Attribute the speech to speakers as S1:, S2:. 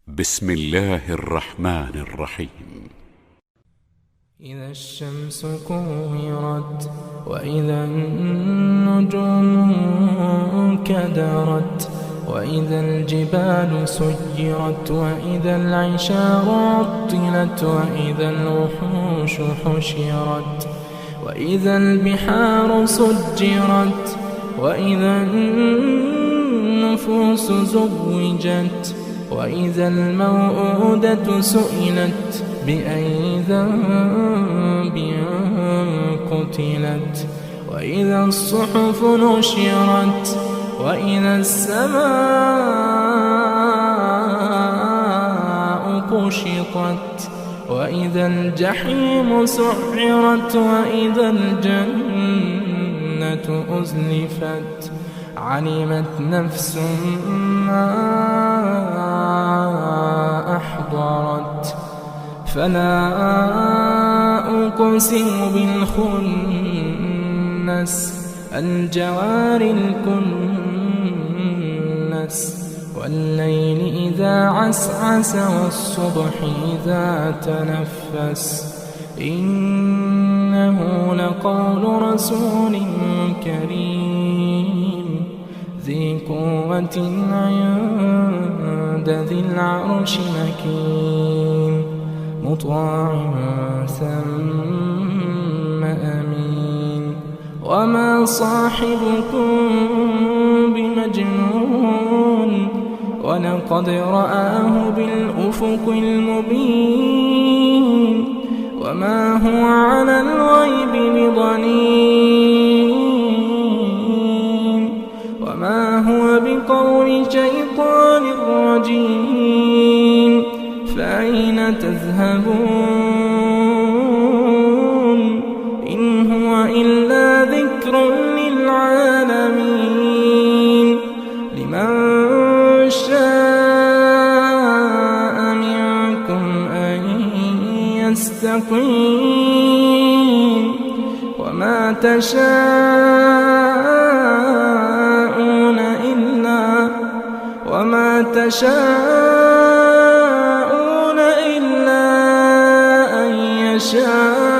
S1: بسم الله الرحمن الرحيم.
S2: إذا الشمس كورت وإذا النجوم انكدرت وإذا الجبال سيرت وإذا العشار عطلت وإذا الوحوش حشرت وإذا البحار سجرت وإذا النفوس زوجت وإذا الموءودة سئلت بأي ذنب قتلت وإذا الصحف نشرت وإذا السماء كشطت وإذا الجحيم سعرت وإذا الجنة أزلفت علمت نفس ما أحضرت فلا أقسم بالخنس الجوار الكنس والليل إذا عسعس والصبح إذا تنفس إنه لقول رسول كريم ذي قوة عند ذي العرش مكين مطاع ثم أمين وما صاحبكم بمجنون ولقد رآه بالأفق المبين وما هو على الغيب بضنين وما هو بقول شيطان رجيم فأين تذهبون إن هو إلا ذكر للعالمين لمن شاء منكم أن يستقيم وما تشاءون إلا أن يشاء